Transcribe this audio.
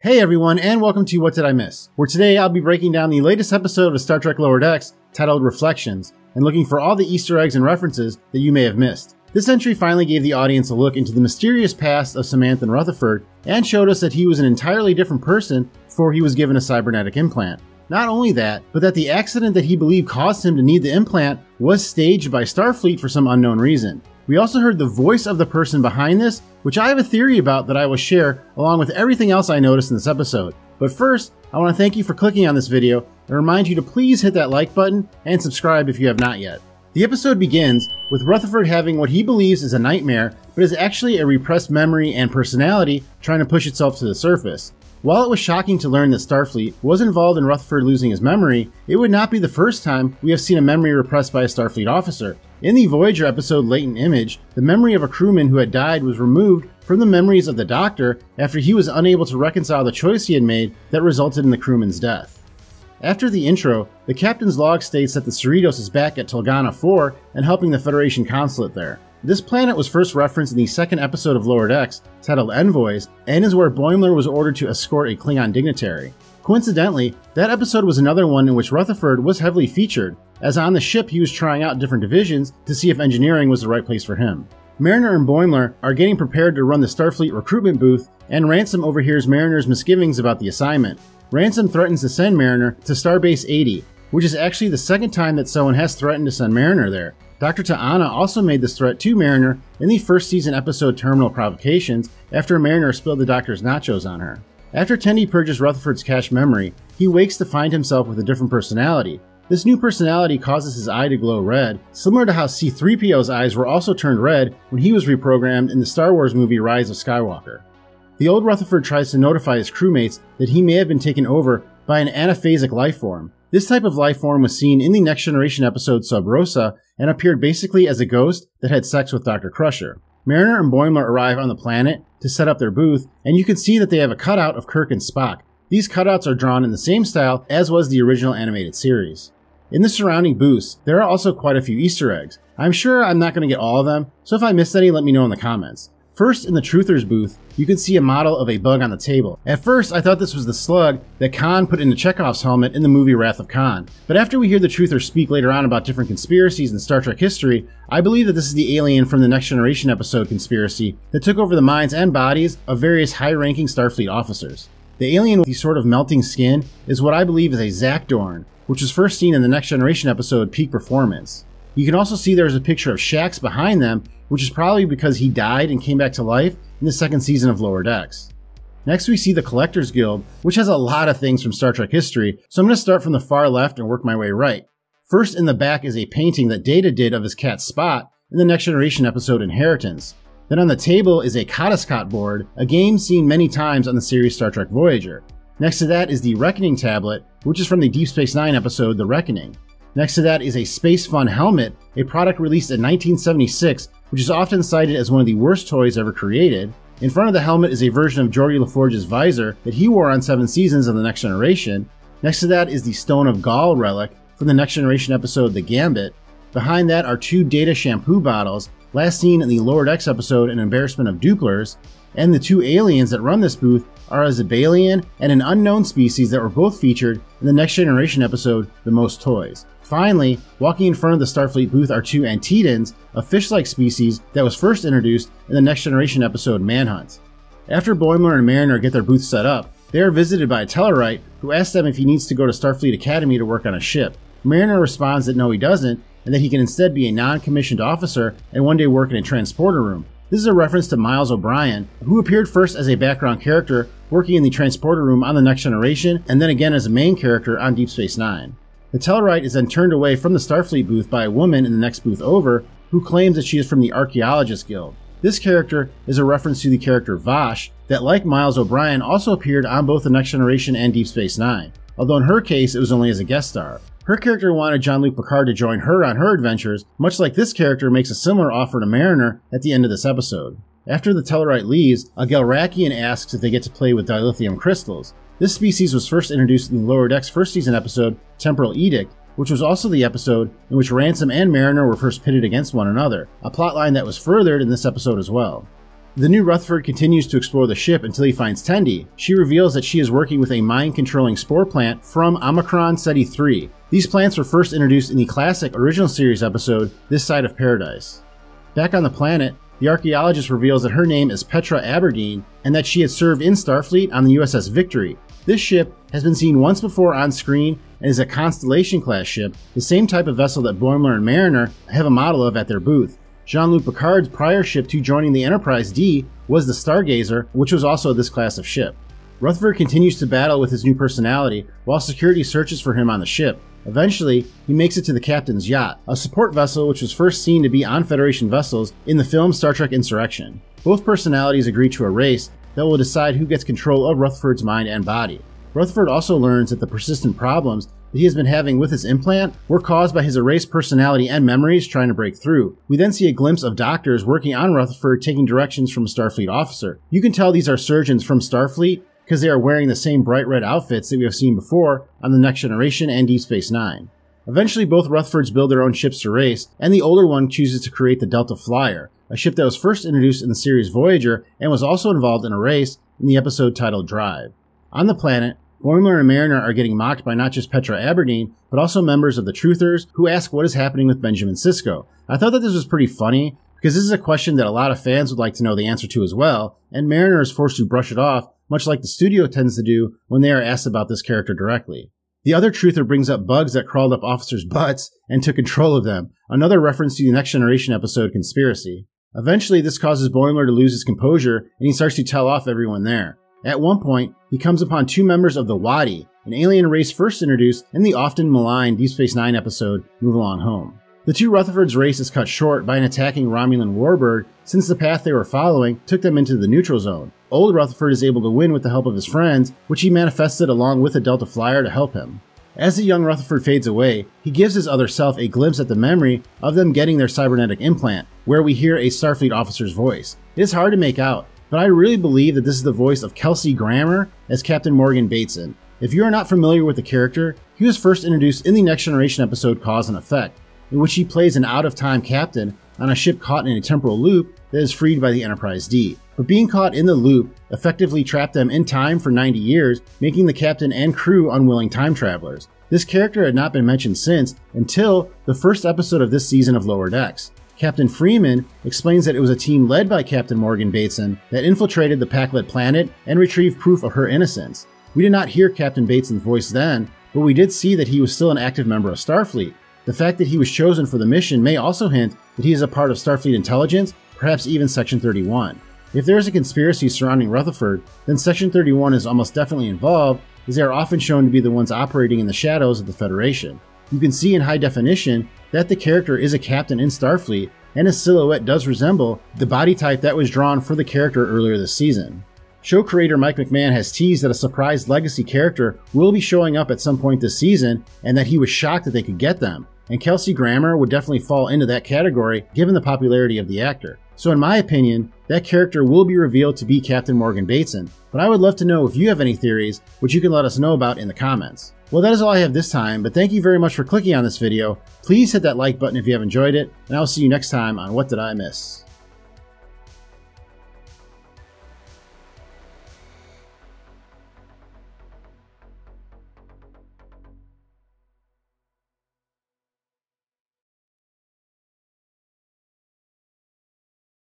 Hey everyone, and welcome to What Did I Miss? Where today I'll be breaking down the latest episode of Star Trek Lower Decks titled Reflections, and looking for all the Easter eggs and references that you may have missed. This entry finally gave the audience a look into the mysterious past of Samantha Rutherford, and showed us that he was an entirely different person before he was given a cybernetic implant. Not only that, but that the accident that he believed caused him to need the implant was staged by Starfleet for some unknown reason. We also heard the voice of the person behind this, which I have a theory about that I will share along with everything else I noticed in this episode. But first, I want to thank you for clicking on this video and remind you to please hit that like button and subscribe if you have not yet. The episode begins with Rutherford having what he believes is a nightmare, but is actually a repressed memory and personality trying to push itself to the surface. While it was shocking to learn that Starfleet was involved in Rutherford losing his memory, it would not be the first time we have seen a memory repressed by a Starfleet officer. In the Voyager episode Latent Image, the memory of a crewman who had died was removed from the memories of the Doctor after he was unable to reconcile the choice he had made that resulted in the crewman's death. After the intro, the captain's log states that the Cerritos is back at Tolgana 4 and helping the Federation consulate there. This planet was first referenced in the second episode of Lower Decks, titled Envoys, and is where Boimler was ordered to escort a Klingon dignitary. Coincidentally, that episode was another one in which Rutherford was heavily featured, as on the ship he was trying out different divisions to see if engineering was the right place for him. Mariner and Boimler are getting prepared to run the Starfleet recruitment booth, and Ransom overhears Mariner's misgivings about the assignment. Ransom threatens to send Mariner to Starbase 80, which is actually the second time that someone has threatened to send Mariner there. Dr. T'Ana also made this threat to Mariner in the first season episode Terminal Provocations after Mariner spilled the Doctor's nachos on her. After Tendi purges Rutherford's cached memory, he wakes to find himself with a different personality. This new personality causes his eye to glow red, similar to how C-3PO's eyes were also turned red when he was reprogrammed in the Star Wars movie Rise of Skywalker. The old Rutherford tries to notify his crewmates that he may have been taken over by an anaphasic lifeform. This type of lifeform was seen in the Next Generation episode Sub Rosa and appeared basically as a ghost that had sex with Dr. Crusher. Mariner and Boimler arrive on the planet to set up their booth, and you can see that they have a cutout of Kirk and Spock. These cutouts are drawn in the same style as was the original animated series. In the surrounding booths, there are also quite a few Easter eggs. I'm sure I'm not going to get all of them, so if I missed any, let me know in the comments. First, in the Truthers booth, you can see a model of a bug on the table. At first, I thought this was the slug that Khan put into Chekhov's helmet in the movie Wrath of Khan. But after we hear the Truthers speak later on about different conspiracies in Star Trek history, I believe that this is the alien from the Next Generation episode Conspiracy that took over the minds and bodies of various high-ranking Starfleet officers. The alien with the sort of melting skin is what I believe is a Zakdorn, which was first seen in the Next Generation episode Peak Performance. You can also see there's a picture of Shax behind them, which is probably because he died and came back to life in the second season of Lower Decks. Next we see the Collectors Guild, which has a lot of things from Star Trek history, so I'm going to start from the far left and work my way right. First in the back is a painting that Data did of his cat Spot in the Next Generation episode Inheritance. Then on the table is a Kadiscot board, a game seen many times on the series Star Trek Voyager. Next to that is the Reckoning tablet, which is from the Deep Space Nine episode The Reckoning. Next to that is a Space Fun helmet, a product released in 1976, which is often cited as one of the worst toys ever created. In front of the helmet is a version of Geordi LaForge's visor that he wore on 7 seasons of The Next Generation. Next to that is the Stone of Gaul relic from the Next Generation episode The Gambit. Behind that are 2 Data shampoo bottles, last seen in the Lower Decks episode An Embarrassment of Duplers. And the 2 aliens that run this booth are a Zebalian and an unknown species that were both featured in the Next Generation episode The Most Toys. Finally, walking in front of the Starfleet booth are 2 Antedons, a fish-like species that was first introduced in the Next Generation episode Manhunt. After Boimler and Mariner get their booth set up, they are visited by a Tellarite who asks them if he needs to go to Starfleet Academy to work on a ship. Mariner responds that no he doesn't, and that he can instead be a non-commissioned officer and one day work in a transporter room. This is a reference to Miles O'Brien, who appeared first as a background character working in the transporter room on the Next Generation, and then again as a main character on Deep Space Nine. The Tellarite is then turned away from the Starfleet booth by a woman in the next booth over, who claims that she is from the Archaeologist Guild. This character is a reference to the character Vash, that like Miles O'Brien also appeared on both the Next Generation and Deep Space Nine, although in her case it was only as a guest star. Her character wanted Jean-Luc Picard to join her on her adventures, much like this character makes a similar offer to Mariner at the end of this episode. After the Tellarite leaves, a Galrakian asks if they get to play with dilithium crystals. This species was first introduced in the Lower Decks first season episode Temporal Edict, which was also the episode in which Ransom and Mariner were first pitted against one another, a plotline that was furthered in this episode as well. The new Rutherford continues to explore the ship until he finds Tendi. She reveals that she is working with a mind-controlling spore plant from Omicron Ceti 3. These plants were first introduced in the classic original series episode, This Side of Paradise. Back on the planet, the archaeologist reveals that her name is Petra Aberdeen and that she had served in Starfleet on the USS Victory. This ship has been seen once before on screen and is a Constellation-class ship, the same type of vessel that Boimler and Mariner have a model of at their booth. Jean-Luc Picard's prior ship to joining the Enterprise D was the Stargazer, which was also this class of ship. Rutherford continues to battle with his new personality while security searches for him on the ship. Eventually, he makes it to the captain's yacht, a support vessel which was first seen to be on Federation vessels in the film Star Trek Insurrection. Both personalities agree to a race that will decide who gets control of Rutherford's mind and body. Rutherford also learns that the persistent problems that he has been having with his implant were caused by his erased personality and memories trying to break through. We then see a glimpse of doctors working on Rutherford taking directions from a Starfleet officer. You can tell these are surgeons from Starfleet because they are wearing the same bright red outfits that we have seen before on the Next Generation and Deep Space Nine. Eventually, both Rutherfords build their own ships to race, and the older one chooses to create the Delta Flyer, a ship that was first introduced in the series Voyager and was also involved in a race in the episode titled Drive. On the planet, Boimler and Mariner are getting mocked by not just Petra Aberdeen, but also members of the Truthers who ask what is happening with Benjamin Sisko. I thought that this was pretty funny, because this is a question that a lot of fans would like to know the answer to as well, and Mariner is forced to brush it off, much like the studio tends to do when they are asked about this character directly. The other Truther brings up bugs that crawled up officers' butts and took control of them, another reference to the Next Generation episode Conspiracy. Eventually, this causes Boimler to lose his composure, and he starts to tell off everyone there. At one point, he comes upon two members of the Wadi, an alien race first introduced in the often maligned Deep Space Nine episode Move Along Home. The two Rutherfords' race is cut short by an attacking Romulan warbird, since the path they were following took them into the neutral zone. Old Rutherford is able to win with the help of his friends, which he manifested along with a Delta Flyer to help him. As the young Rutherford fades away, he gives his other self a glimpse at the memory of them getting their cybernetic implant, where we hear a Starfleet officer's voice. It is hard to make out, but I really believe that this is the voice of Kelsey Grammer as Captain Morgan Bateson. If you are not familiar with the character, he was first introduced in the Next Generation episode Cause and Effect, in which he plays an out-of-time captain on a ship caught in a temporal loop that is freed by the Enterprise D. But being caught in the loop effectively trapped them in time for 90 years, making the captain and crew unwilling time travelers. This character had not been mentioned since until the first episode of this season of Lower Decks. Captain Freeman explains that it was a team led by Captain Morgan Bateson that infiltrated the Packlet planet and retrieved proof of her innocence. We did not hear Captain Bateson's voice then, but we did see that he was still an active member of Starfleet. The fact that he was chosen for the mission may also hint that he is a part of Starfleet intelligence, perhaps even Section 31. If there is a conspiracy surrounding Rutherford, then Section 31 is almost definitely involved, as they are often shown to be the ones operating in the shadows of the Federation. You can see in high definition that the character is a captain in Starfleet, and his silhouette does resemble the body type that was drawn for the character earlier this season. Show creator Mike McMahon has teased that a surprise legacy character will be showing up at some point this season, and that he was shocked that they could get them. And Kelsey Grammer would definitely fall into that category given the popularity of the actor. So in my opinion, that character will be revealed to be Captain Morgan Bateson, but I would love to know if you have any theories, which you can let us know about in the comments. Well, that is all I have this time, but thank you very much for clicking on this video. Please hit that like button if you have enjoyed it, and I will see you next time on What Did I Miss?